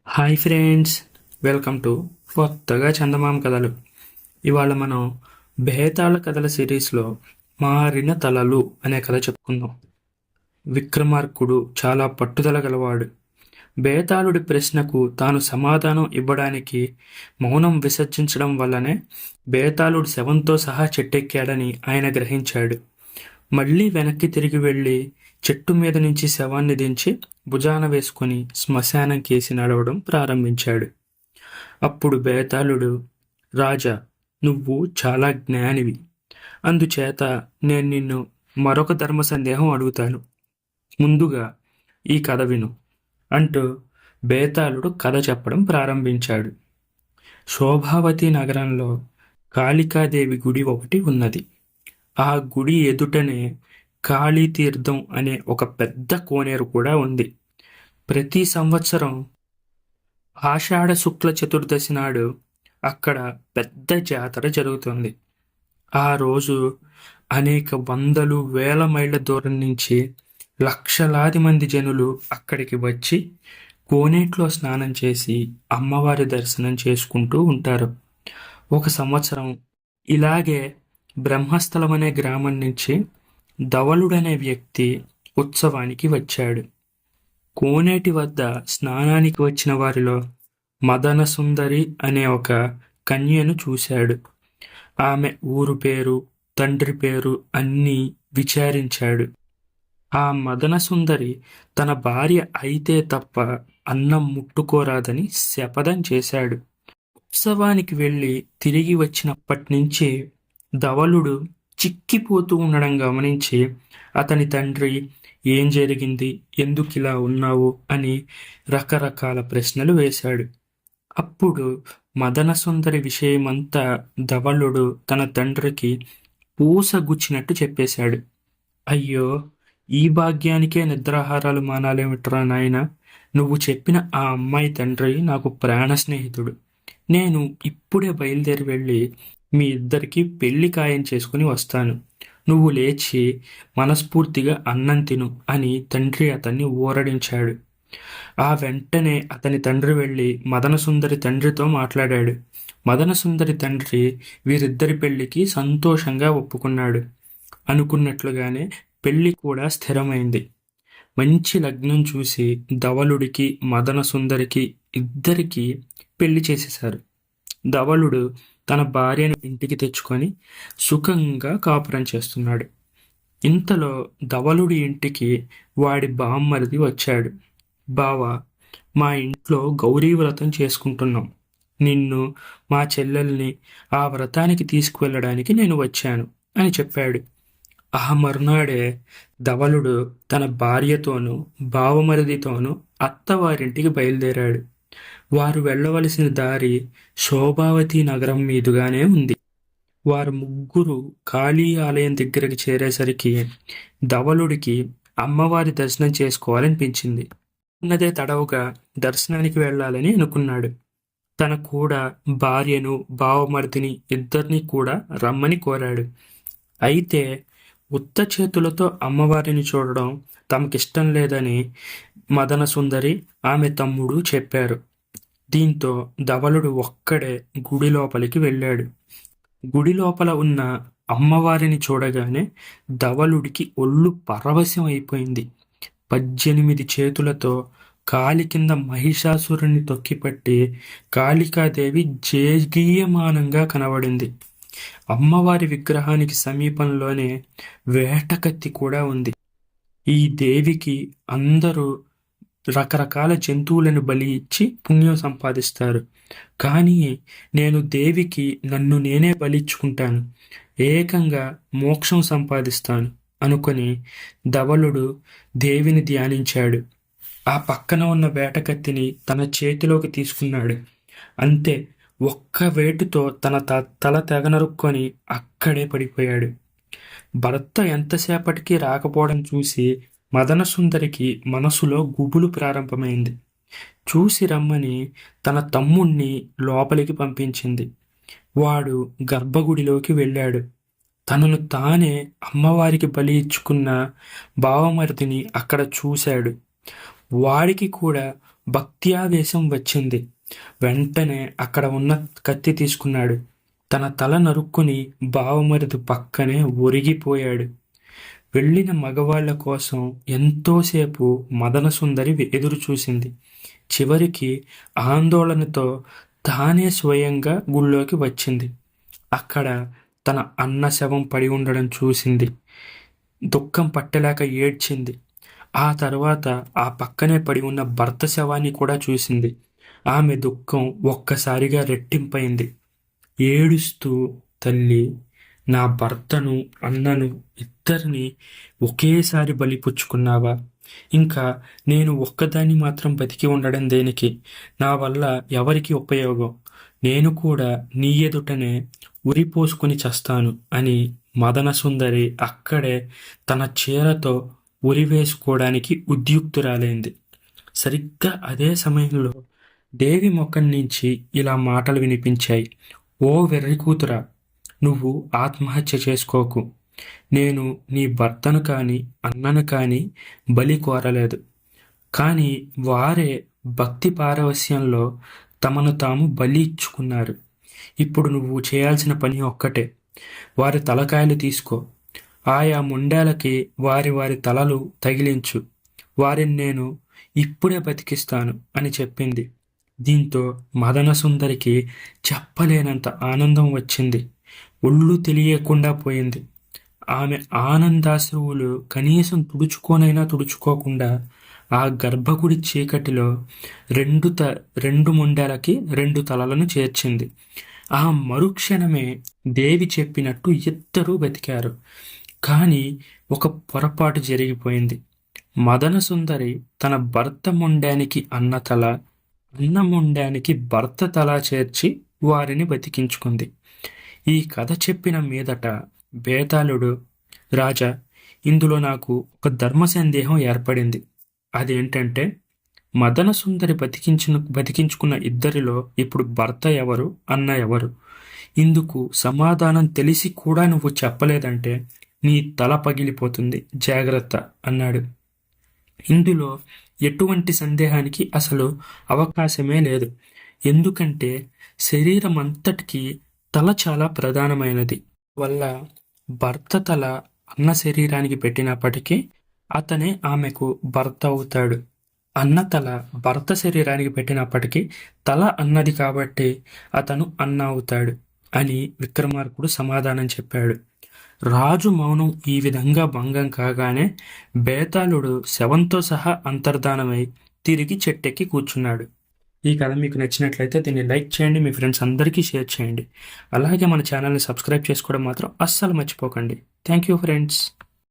Hi friends, welcome to కొత్తగా చందమామ కథలు. ఇవాళ మనం బేతాళ కథల సిరీస్లో మారిన తలలు అనే కథ చెప్పుకుందాం. విక్రమార్కుడు చాలా పట్టుదల గలవాడు. బేతాళుడి ప్రశ్నకు తాను సమాధానం ఇవ్వడానికి మౌనం విసర్జించడం వల్లనే బేతాళుడు శవంతో సహా చెట్టెక్కాడని ఆయన గ్రహించాడు. మళ్ళీ వెనక్కి తిరిగి వెళ్ళి చెట్టు మీద నుంచి శవాన్ని దించి భుజాన వేసుకుని శ్మశానం కేసి నడవడం ప్రారంభించాడు. అప్పుడు బేతాళుడు, రాజా, నువ్వు చాలా జ్ఞానివి. అందుచేత నేను నిన్ను మరొక ధర్మ సందేహం అడుగుతాను. ముందుగా ఈ కథ విను అంటూ బేతాళుడు కథ చెప్పడం ప్రారంభించాడు. శోభావతి నగరంలో కాళికాదేవి గుడి ఒకటి ఉన్నది. ఆ గుడి ఎదుటనే కాళీతీర్థం అనే ఒక పెద్ద కోనేరు కూడా ఉంది. ప్రతి సంవత్సరం ఆషాఢ శుక్ల చతుర్దశి నాడు అక్కడ పెద్ద జాతర జరుగుతుంది. ఆ రోజు అనేక వందలు వేల మైళ్ళ దూరం నుంచి లక్షలాది మంది జనులు అక్కడికి వచ్చి కోనేట్లో స్నానం చేసి అమ్మవారి దర్శనం చేసుకుంటూ ఉంటారు. ఒక సంవత్సరం ఇలాగే బ్రహ్మస్థలం అనే గ్రామం నుంచి ధవలుడనే వ్యక్తి ఉత్సవానికి వచ్చాడు. కోనేటి వద్ద స్నానానికి వచ్చిన వారిలో మదన సుందరి అనే ఒక కన్యను చూశాడు. ఆమె ఊరు పేరు, తండ్రి పేరు అన్నీ విచారించాడు. ఆ మదన సుందరి తన భార్య అయితే తప్ప అన్నం ముట్టుకోరాదని శపథం చేశాడు. ఉత్సవానికి వెళ్ళి తిరిగి వచ్చినప్పటి నుంచి ధవలుడు చిక్కిపోతూ ఉండడం గమనించి అతని తండ్రి, ఏం జరిగింది, ఎందుకు ఇలా ఉన్నావు అని రకరకాల ప్రశ్నలు వేశాడు. అప్పుడు మదనసుందరి విషయమంతా ధవలుడు తన తండ్రికి పూసగుచ్చినట్టు చెప్పేశాడు. అయ్యో, ఈ భాగ్యానికే నిద్రాహారాలు మానాలేమిట్రా నాయన. నువ్వు చెప్పిన ఆ అమ్మాయి తండ్రి నాకు ప్రాణ స్నేహితుడు. నేను ఇప్పుడే బయలుదేరి వెళ్ళి మీ ఇద్దరికి పెళ్లి ఖాయం చేసుకుని వస్తాను. నువ్వు లేచి మనస్ఫూర్తిగా అన్నం తిను అని తండ్రి అతన్ని ఊరడించాడు. ఆ వెంటనే అతని తండ్రి వెళ్ళి మదనసుందరి తండ్రితో మాట్లాడాడు. మదనసుందరి తండ్రి వీరిద్దరి పెళ్లికి సంతోషంగా ఒప్పుకున్నాడు. అనుకున్నట్లుగానే పెళ్లి కూడా స్థిరమైంది. మంచి లగ్నం చూసి ధవలుడికి మదనసుందరికి ఇద్దరికీ పెళ్లి చేసేశారు. ధవలుడు తన భార్యను ఇంటికి తెచ్చుకొని సుఖంగా కాపురం చేస్తున్నాడు. ఇంతలో ధవలుడి ఇంటికి వాడి బామ్మరిది వచ్చాడు. బావా, మా ఇంట్లో గౌరీ వ్రతం చేసుకుంటున్నాం. నిన్ను, మా చెల్లెల్ని ఆ వ్రతానికి తీసుకువెళ్ళడానికి నేను వచ్చాను అని చెప్పాడు. ఆ మరునాడే ధవలుడు తన భార్యతోనూ బావమరిదితోనూ అత్తవారింటికి బయలుదేరాడు. వారు వెళ్ళవలసిన దారి శోభావతి నగరం మీదుగానే ఉంది. వారు ముగ్గురు కాళీ ఆలయం దగ్గరికి చేరేసరికి ధవలుడికి అమ్మవారి దర్శనం చేసుకోవాలనిపించింది. ఉన్నదే తడవుగా దర్శనానికి వెళ్ళాలని అనుకున్నాడు. తన కూడా భార్యను, బావమరిదిని ఇద్దరిని కూడా రమ్మని కోరాడు. అయితే ఉత్త చేతులతో అమ్మవారిని చూడడం తమకిష్టం లేదని మదన సుందరి, ఆమె తమ్ముడు చెప్పారు. దీంతో ధవలుడు ఒక్కడే గుడి లోపలికి వెళ్ళాడు. గుడి లోపల ఉన్న అమ్మవారిని చూడగానే ధవలుడికి ఒళ్ళు పరవశం అయిపోయింది. 18 చేతులతో కాలి కింద మహిషాసురుణ్ణి తొక్కిపట్టి కాళికాదేవి జేగీయమానంగా కనబడింది. అమ్మవారి విగ్రహానికి సమీపంలోనే వేటకత్తి కూడా ఉంది. ఈ దేవికి అందరూ రకరకాల జంతువులను బలి ఇచ్చి పుణ్యం సంపాదిస్తారు. కానీ నేను దేవికి నన్ను నేనే బలిచ్చుకుంటాను, ఏకంగా మోక్షం సంపాదిస్తాను అనుకొని ధవలుడు దేవిని ధ్యానించాడు. ఆ పక్కన ఉన్న వేటకత్తిని తన చేతిలోకి తీసుకున్నాడు. అంతే, ఒక్క వేటుతో తన తల తెగనరుక్కొని అక్కడే పడిపోయాడు. భర్త ఎంతసేపటికి రాకపోవడం చూసి మదనసుందరికి మనసులో గుబులు ప్రారంభమైంది. చూసి రమ్మని తన తమ్ముణ్ణి లోపలికి పంపించింది. వాడు గర్భగుడిలోకి వెళ్ళాడు. తనను తానే అమ్మవారికి బలి ఇచ్చుకున్న బావమరిదిని అక్కడ చూశాడు. వాడికి కూడా భక్త్యావేశం వచ్చింది. వెంటనే అక్కడ ఉన్న కత్తి తీసుకున్నాడు. తన తల నరుక్కుని బావమరిది పక్కనే ఒరిగిపోయాడు. వెళ్ళిన మగవాళ్ల కోసం ఎంతోసేపు మదనసుందరి ఎదురు చూసింది. చివరికి ఆందోళనతో తానే స్వయంగా గుళ్ళోకి వచ్చింది. అక్కడ తన అన్న శవం పడి ఉండడం చూసింది. దుఃఖం పట్టలేక ఏడ్చింది. ఆ తర్వాత ఆ పక్కనే పడి ఉన్న భర్త శవాన్ని కూడా చూసింది. ఆమె దుఃఖం ఒక్కసారిగా రెట్టింపైంది. ఏడుస్తూ, తల్లి, నా భర్తను, అన్నను ఇద్దరిని ఒకేసారి బలిపుచ్చుకున్నావా? ఇంకా నేను ఒక్కదాన్ని మాత్రం బతికి ఉండడం దేనికి? నా వల్ల ఎవరికి ఉపయోగం? నేను కూడా నీ ఎదుటనే ఉరిపోసుకుని చస్తాను అని మదనసుందరి అక్కడే తన చీరతో ఉరివేసుకోవడానికి ఉద్యుక్తురాలైంది. సరిగ్గా అదే సమయంలో దేవి ముఖం నుంచి ఇలా మాటలు వినిపించాయి. ఓ వెర్రి కూతురా, నువ్వు ఆత్మహత్య చేసుకోకు. నేను నీ భర్తను కానీ అన్నను కానీ బలి కోరలేదు. కానీ వారే భక్తి పారవస్యంలో తమను తాము బలి ఇచ్చుకున్నారు. ఇప్పుడు నువ్వు చేయాల్సిన పని ఒక్కటే. వారి తలకాయలు తీసుకో, ఆయా ముండాలకి వారి వారి తలలు తగిలించు. వారిని నేను ఇప్పుడే బతికిస్తాను అని చెప్పింది. దీంతో మదనసుందరికి చెప్పలేనంత ఆనందం వచ్చింది. ఒళ్ళు తెలియకుండా పోయింది. ఆమె ఆనందాశ్రువులు కనీసం తుడుచుకోనైనా తుడుచుకోకుండా ఆ గర్భగుడి చీకటిలో రెండు ముండాలకి 2 తలలను చేర్చింది. ఆ మరుక్షణమే దేవి చెప్పినట్టు ఇద్దరూ బతికారు. కానీ ఒక పొరపాటు జరిగిపోయింది. మదనసుందరి తన భర్త ముండానికి అన్న తల, అన్న ముండానికి భర్త తల చేర్చి వారిని బతికించుకుంది. ఈ కథ చెప్పిన మీదట బేతాళుడు, రాజా, ఇందులో నాకు ఒక ధర్మ సందేహం ఏర్పడింది. అదేంటంటే, మదనసుందరి బతికించుకున్న ఇద్దరిలో ఇప్పుడు భర్త ఎవరు, అన్న ఎవరు? ఇందుకు సమాధానం తెలిసి కూడా నువ్వు చెప్పలేదంటే నీ తల పగిలిపోతుంది, జాగ్రత్త అన్నాడు. ఇందులో ఎటువంటి సందేహానికి అసలు అవకాశమే లేదు. ఎందుకంటే శరీరం అంతటికీ తల చాలా ప్రధానమైనది. వల్ల భర్త తల అన్న శరీరానికి పెట్టినప్పటికీ అతనే ఆమెకు భర్త అవుతాడు. అన్న తల భర్త శరీరానికి పెట్టినప్పటికీ తల అన్నది కాబట్టి అతను అన్న అవుతాడు అని విక్రమార్కుడు సమాధానం చెప్పాడు. రాజు మౌనం ఈ విధంగా భంగం కాగానే బేతాళుడు శవంతో సహా అంతర్ధానమై తిరిగి చెట్టెక్కి కూర్చున్నాడు. ఈ కథ మీకు నచ్చినట్లయితే దీన్ని లైక్ చేయండి, మీ ఫ్రెండ్స్ అందరికీ షేర్ చేయండి. అలాగే మన ఛానల్ని సబ్స్క్రైబ్ చేసుకోవడం మాత్రం అస్సలు మర్చిపోకండి. Thank you friends.